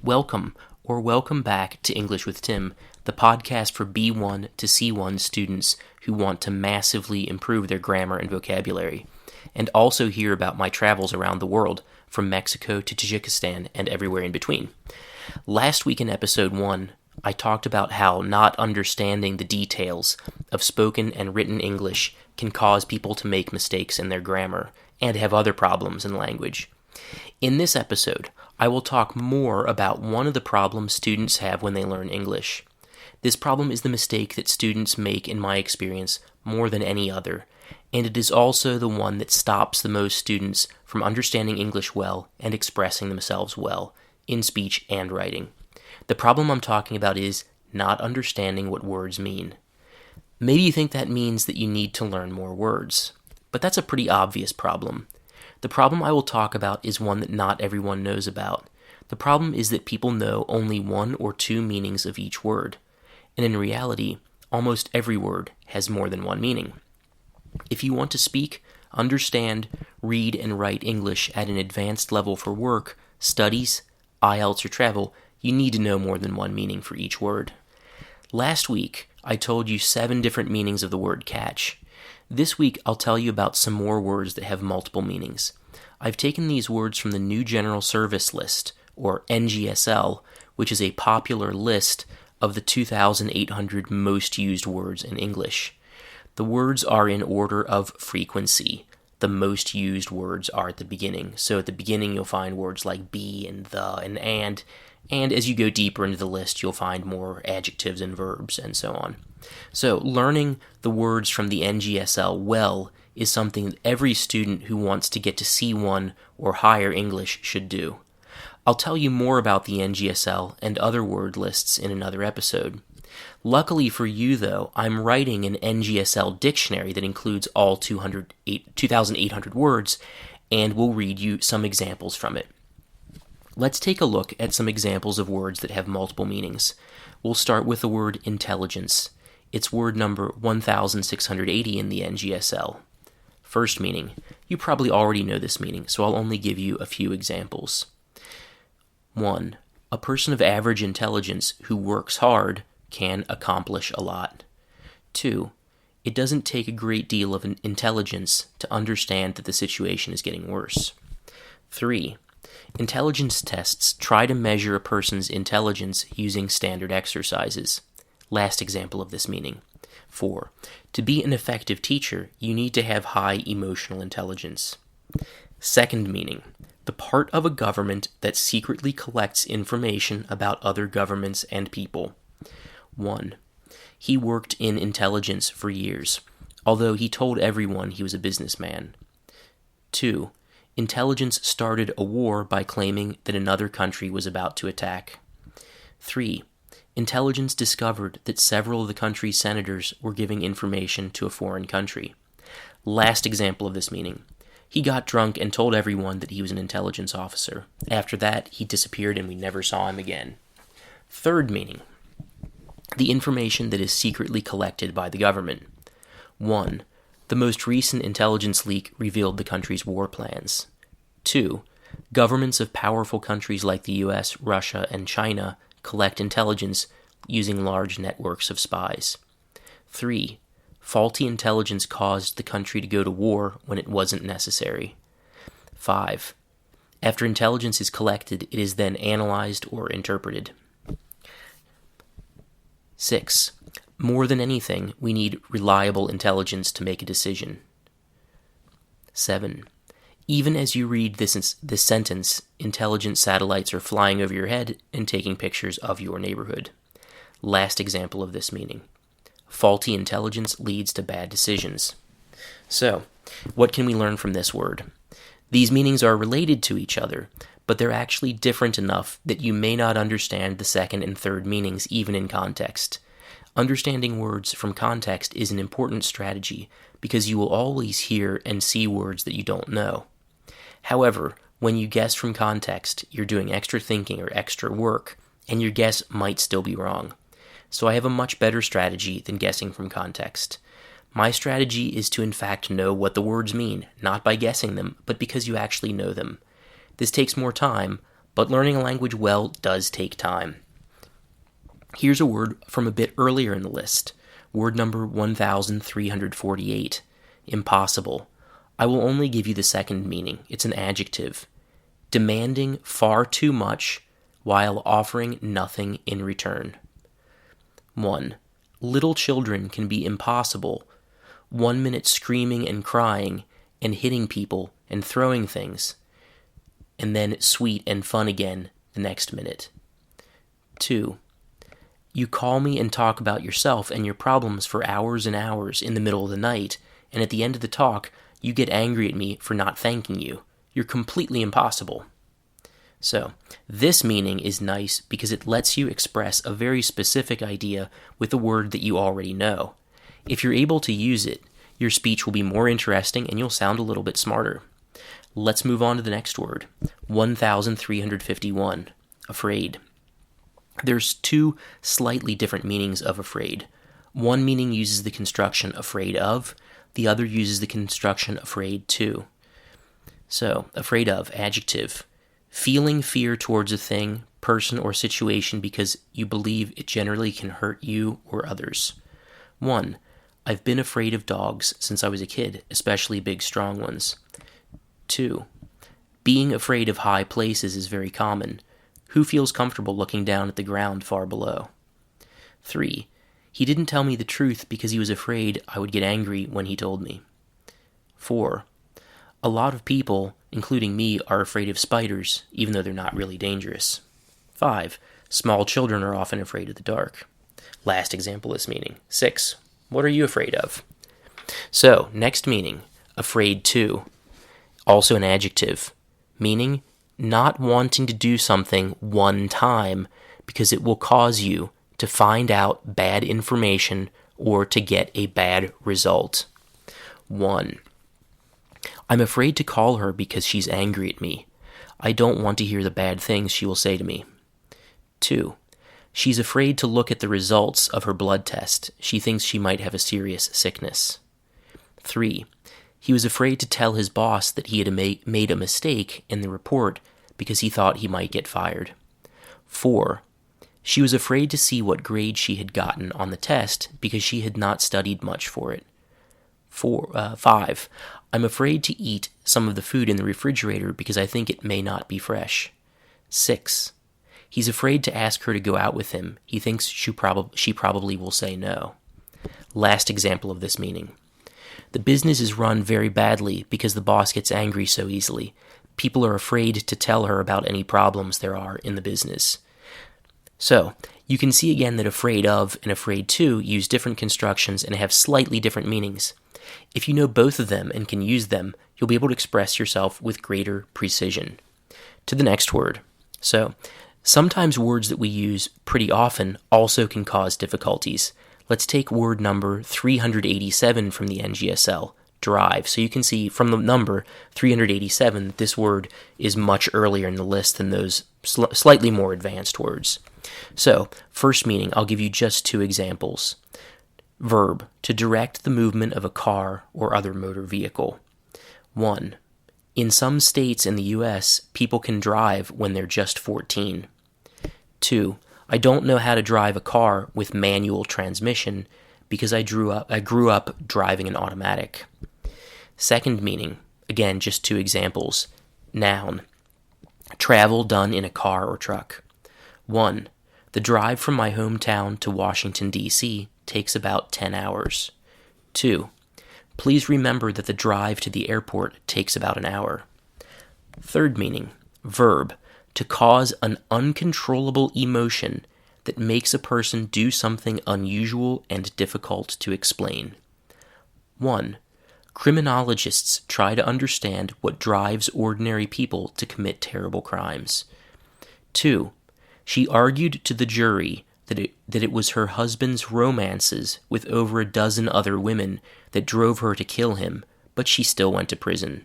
Welcome, or welcome back to English with Tim, the podcast for B1 to C1 students who want to massively improve their grammar and vocabulary, and also hear about my travels around the world, from Mexico to Tajikistan and everywhere in between. Last week in episode 1, I talked about how not understanding the details of spoken and written English can cause people to make mistakes in their grammar and have other problems in language. In this episode, I will talk more about one of the problems students have when they learn English. This problem is the mistake that students make, in my experience, more than any other, and it is also the one that stops the most students from understanding English well and expressing themselves well, in speech and writing. The problem I'm talking about is not understanding what words mean. Maybe you think that means that you need to learn more words, but that's a pretty obvious problem. The problem I will talk about is one that not everyone knows about. The problem is that people know only one or two meanings of each word, and in reality, almost every word has more than one meaning. If you want to speak, understand, read, and write English at an advanced level for work, studies, IELTS, or travel, you need to know more than one meaning for each word. Last week, I told you 7 different meanings of the word catch. This week, I'll tell you about some more words that have multiple meanings. I've taken these words from the New General Service List, or NGSL, which is a popular list of the 2,800 most used words in English. The words are in order of frequency. The most used words are at the beginning. So at the beginning, you'll find words like be and the and as you go deeper into the list, you'll find more adjectives and verbs and so on. So learning the words from the NGSL well is something that every student who wants to get to C1 or higher English should do. I'll tell you more about the NGSL and other word lists in another episode. Luckily for you, though, I'm writing an NGSL dictionary that includes all 2,800 words, and will read you some examples from it. Let's take a look at some examples of words that have multiple meanings. We'll start with the word intelligence. It's word number 1680 in the NGSL. First meaning. You probably already know this meaning, so I'll only give you a few examples. 1. A person of average intelligence who works hard can accomplish a lot. 2. It doesn't take a great deal of intelligence to understand that the situation is getting worse. 3. Intelligence tests try to measure a person's intelligence using standard exercises. Last example of this meaning. 4. To be an effective teacher, you need to have high emotional intelligence. Second meaning. The part of a government that secretly collects information about other governments and people. 1. He worked in intelligence for years, although he told everyone he was a businessman. 2. Intelligence started a war by claiming that another country was about to attack. 3. Intelligence discovered that several of the country's senators were giving information to a foreign country. Last example of this meaning. He got drunk and told everyone that he was an intelligence officer. After that, he disappeared and we never saw him again. Third meaning. The information that is secretly collected by the government. 1. The most recent intelligence leak revealed the country's war plans. 2. Governments of powerful countries like the US, Russia, and China collect intelligence using large networks of spies. 3. Faulty intelligence caused the country to go to war when it wasn't necessary. 5. After intelligence is collected, it is then analyzed or interpreted. 6. More than anything, we need reliable intelligence to make a decision. 7. Even as you read this sentence, intelligence satellites are flying over your head and taking pictures of your neighborhood. Last example of this meaning. Faulty intelligence leads to bad decisions. So, what can we learn from this word? These meanings are related to each other, but they're actually different enough that you may not understand the second and third meanings even in context. Understanding words from context is an important strategy because you will always hear and see words that you don't know. However, when you guess from context, you're doing extra thinking or extra work, and your guess might still be wrong. So I have a much better strategy than guessing from context. My strategy is to in fact know what the words mean, not by guessing them, but because you actually know them. This takes more time, but learning a language well does take time. Here's a word from a bit earlier in the list. Word number 1348. Impossible. I will only give you the second meaning. It's an adjective. Demanding far too much while offering nothing in return. 1. Little children can be impossible. 1 minute screaming and crying and hitting people and throwing things, and then sweet and fun again the next minute. 2. You call me and talk about yourself and your problems for hours and hours in the middle of the night, and at the end of the talk, you get angry at me for not thanking you. You're completely impossible. So, this meaning is nice because it lets you express a very specific idea with a word that you already know. If you're able to use it, your speech will be more interesting and you'll sound a little bit smarter. Let's move on to the next word. 1351. Afraid. There's two slightly different meanings of afraid. One meaning uses the construction afraid of, the other uses the construction afraid to. So, afraid of, adjective. Feeling fear towards a thing, person, or situation because you believe it generally can hurt you or others. 1. I've been afraid of dogs since I was a kid, especially big, strong ones. 2. Being afraid of high places is very common. Who feels comfortable looking down at the ground far below? 3. He didn't tell me the truth because he was afraid I would get angry when he told me. 4. A lot of people, including me, are afraid of spiders, even though they're not really dangerous. 5. Small children are often afraid of the dark. Last example of this meaning. 6. What are you afraid of? So, next meaning, afraid to. Also an adjective, meaning not wanting to do something one time because it will cause you to find out bad information or to get a bad result. 1. I'm afraid to call her because she's angry at me. I don't want to hear the bad things she will say to me. 2. She's afraid to look at the results of her blood test. She thinks she might have a serious sickness. 3. He was afraid to tell his boss that he had made a mistake in the report because he thought he might get fired. 4. She was afraid to see what grade she had gotten on the test because she had not studied much for it. 5. I'm afraid to eat some of the food in the refrigerator because I think it may not be fresh. 6. He's afraid to ask her to go out with him. He thinks she probably will say no. Last example of this meaning. The business is run very badly because the boss gets angry so easily. People are afraid to tell her about any problems there are in the business. So, you can see again that afraid of and afraid to use different constructions and have slightly different meanings. If you know both of them and can use them, you'll be able to express yourself with greater precision. To the next word. So, sometimes words that we use pretty often also can cause difficulties. Let's take word number 387 from the NGSL, drive. So you can see from the number 387 that this word is much earlier in the list than those slightly more advanced words. So, first meaning, I'll give you just two examples. Verb, to direct the movement of a car or other motor vehicle. 1. In some states in the U.S., people can drive when they're just 14. 2. I don't know how to drive a car with manual transmission because I grew up driving an automatic. Second meaning, again, just two examples. Noun, travel done in a car or truck. 1. The drive from my hometown to Washington, D.C. takes about 10 hours. 2. Please remember that the drive to the airport takes about an hour. Third meaning, verb, to cause an uncontrollable emotion that makes a person do something unusual and difficult to explain. 1. Criminologists try to understand what drives ordinary people to commit terrible crimes. 2. She argued to the jury that it was her husband's romances with over a dozen other women that drove her to kill him, but she still went to prison.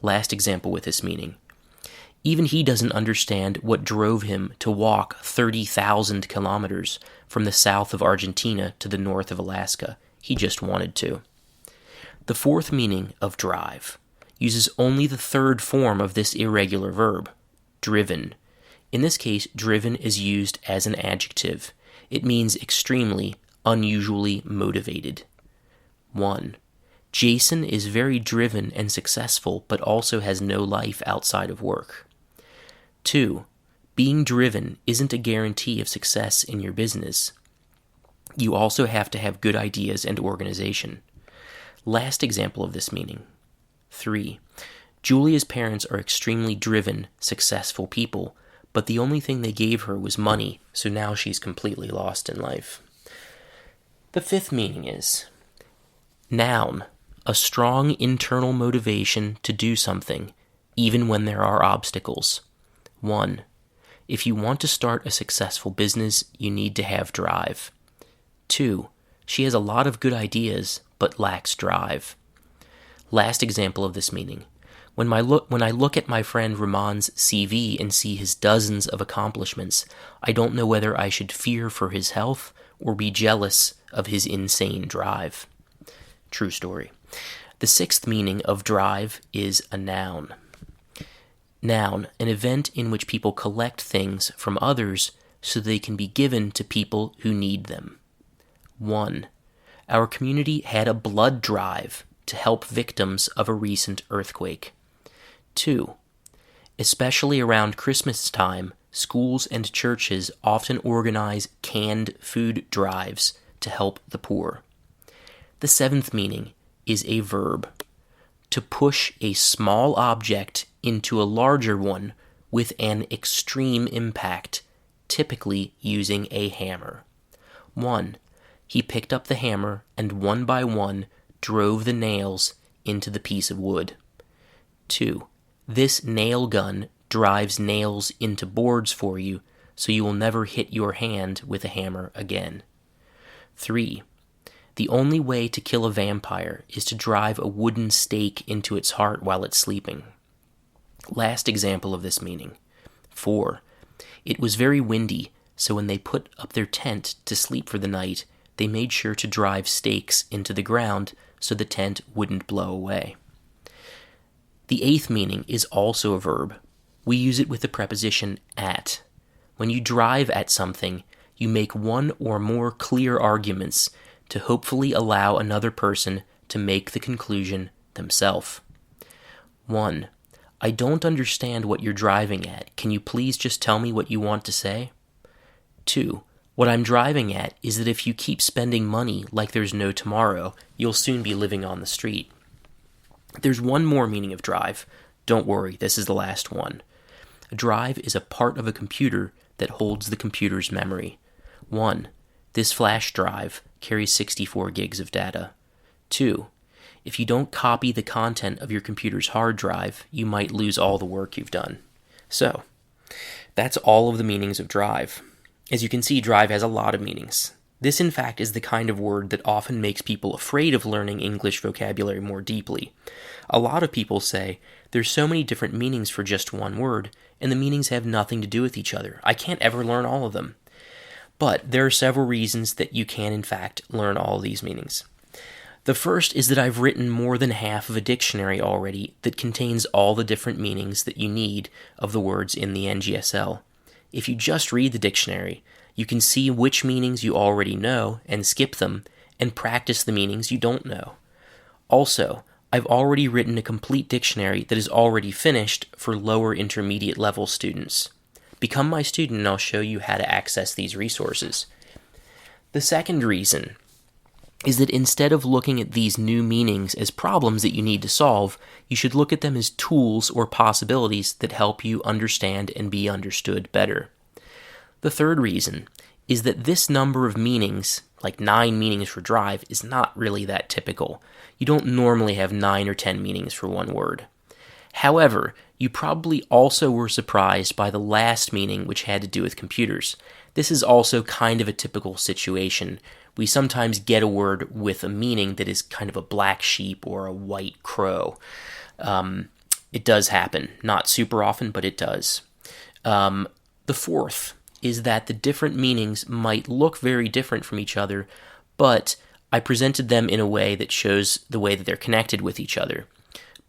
Last example with this meaning. Even he doesn't understand what drove him to walk 30,000 kilometers from the south of Argentina to the north of Alaska. He just wanted to. The fourth meaning of drive uses only the third form of this irregular verb, driven. In this case, driven is used as an adjective. It means extremely, unusually motivated. 1. Jason is very driven and successful, but also has no life outside of work. 2. Being driven isn't a guarantee of success in your business. You also have to have good ideas and organization. Last example of this meaning. 3. Julia's parents are extremely driven, successful people, but the only thing they gave her was money, so now she's completely lost in life. The fifth meaning is noun, a strong internal motivation to do something, even when there are obstacles. 1. If you want to start a successful business, you need to have drive. 2. She has a lot of good ideas, but lacks drive. Last example of this meaning. When I look at my friend Ramon's CV and see his dozens of accomplishments, I don't know whether I should fear for his health or be jealous of his insane drive. True story. The sixth meaning of drive is a noun. Noun, an event in which people collect things from others so they can be given to people who need them. 1. Our community had a blood drive to help victims of a recent earthquake. 2. Especially around Christmas time, schools and churches often organize canned food drives to help the poor. The seventh meaning is a verb. To push a small object into a larger one with an extreme impact, typically using a hammer. 1. He picked up the hammer and one by one drove the nails into the piece of wood. 2. This nail gun drives nails into boards for you, so you will never hit your hand with a hammer again. 3. The only way to kill a vampire is to drive a wooden stake into its heart while it's sleeping. Last example of this meaning. 4. It was very windy, so when they put up their tent to sleep for the night, they made sure to drive stakes into the ground so the tent wouldn't blow away. The eighth meaning is also a verb. We use it with the preposition at. When you drive at something, you make one or more clear arguments to hopefully allow another person to make the conclusion themselves. 1. I don't understand what you're driving at. Can you please just tell me what you want to say? 2. What I'm driving at is that if you keep spending money like there's no tomorrow, you'll soon be living on the street. There's one more meaning of drive. Don't worry, this is the last one. A drive is a part of a computer that holds the computer's memory. 1. This flash drive carries 64 gigs of data. 2. If you don't copy the content of your computer's hard drive, you might lose all the work you've done. So, that's all of the meanings of drive. As you can see, drive has a lot of meanings. This, in fact, is the kind of word that often makes people afraid of learning English vocabulary more deeply. A lot of people say, there's so many different meanings for just one word, and the meanings have nothing to do with each other. I can't ever learn all of them. But there are several reasons that you can, in fact, learn all of these meanings. The first is that I've written more than half of a dictionary already that contains all the different meanings that you need of the words in the NGSL. If you just read the dictionary, you can see which meanings you already know and skip them, and practice the meanings you don't know. Also, I've already written a complete dictionary that is already finished for lower intermediate level students. Become my student and I'll show you how to access these resources. The second reason is that instead of looking at these new meanings as problems that you need to solve, you should look at them as tools or possibilities that help you understand and be understood better. The third reason is that this number of meanings, like 9 meanings for drive, is not really that typical. You don't normally have 9 or 10 meanings for one word. However, you probably also were surprised by the last meaning, which had to do with computers. This is also kind of a typical situation. We sometimes get a word with a meaning that is kind of a black sheep or a white crow. It does happen. Not super often, but it does. The fourth is that the different meanings might look very different from each other, but I presented them in a way that shows the way that they're connected with each other.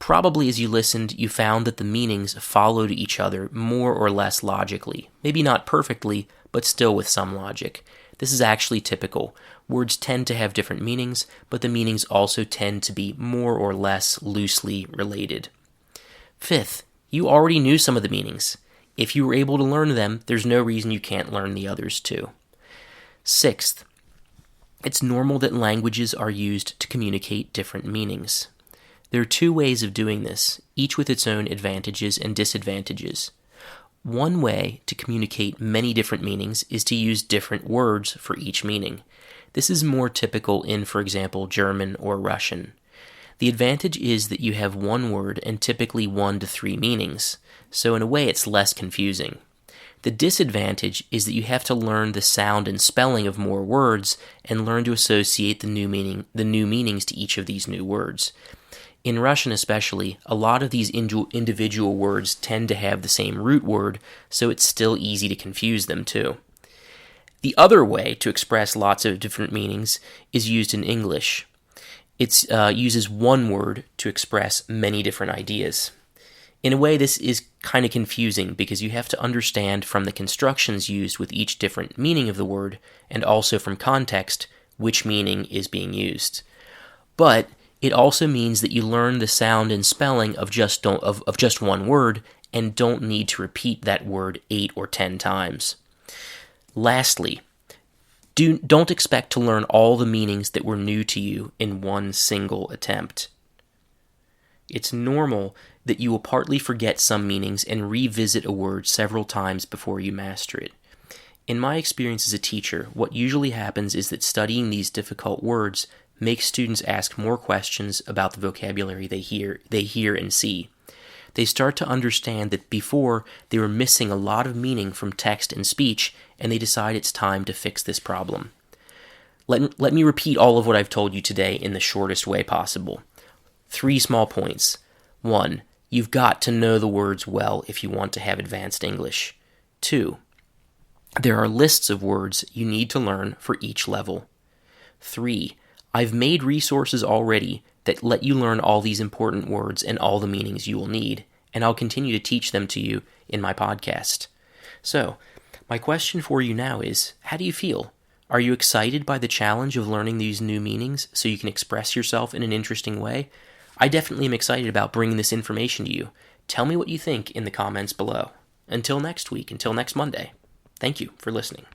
Probably as you listened, you found that the meanings followed each other more or less logically. Maybe not perfectly, but still with some logic. This is actually typical. Words tend to have different meanings, but the meanings also tend to be more or less loosely related. Fifth, you already knew some of the meanings. If you were able to learn them, there's no reason you can't learn the others too. Sixth, it's normal that languages are used to communicate different meanings. There are two ways of doing this, each with its own advantages and disadvantages. One way to communicate many different meanings is to use different words for each meaning. This is more typical in, for example, German or Russian. The advantage is that you have one word and typically 1 to 3 meanings, so in a way it's less confusing. The disadvantage is that you have to learn the sound and spelling of more words and learn to associate the new meanings to each of these new words. In Russian especially, a lot of these individual words tend to have the same root word, so it's still easy to confuse them too. The other way to express lots of different meanings is used in English. It uses one word to express many different ideas. In a way, this is kind of confusing because you have to understand from the constructions used with each different meaning of the word, and also from context, which meaning is being used. But it also means that you learn the sound and spelling of just one word and don't need to repeat that word 8 or 10 times. Lastly, don't expect to learn all the meanings that were new to you in one single attempt. It's normal that you will partly forget some meanings and revisit a word several times before you master it. In my experience as a teacher, what usually happens is that studying these difficult words makes students ask more questions about the vocabulary they hear and see. They start to understand that before they were missing a lot of meaning from text and speech, and they decide it's time to fix this problem. Let me repeat all of what I've told you today in the shortest way possible. 3 small points. 1. You've got to know the words well if you want to have advanced English. 2. There are lists of words you need to learn for each level. 3. I've made resources already that let you learn all these important words and all the meanings you will need, and I'll continue to teach them to you in my podcast. So, my question for you now is, how do you feel? Are you excited by the challenge of learning these new meanings so you can express yourself in an interesting way? I definitely am excited about bringing this information to you. Tell me what you think in the comments below. Until next week, until next Monday. Thank you for listening.